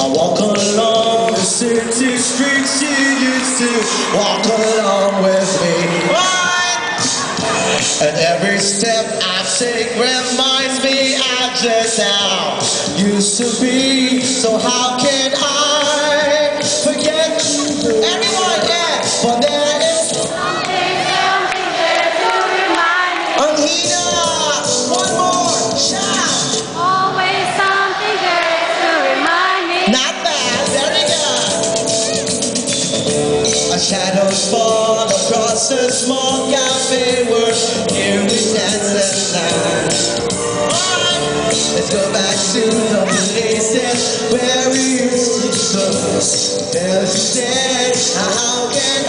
I walk along the city streets you used to walk along with me. And every step I take reminds me of just how used to be. So how can I forget you? Everyone, yeah, but there is something there to remind me. Anita, one more, shout. Always something there to remind me. Not bad, very good. A shadows fall across a small cafe where here we dance at night. Let's go back to the places where we used to go. As you said, how can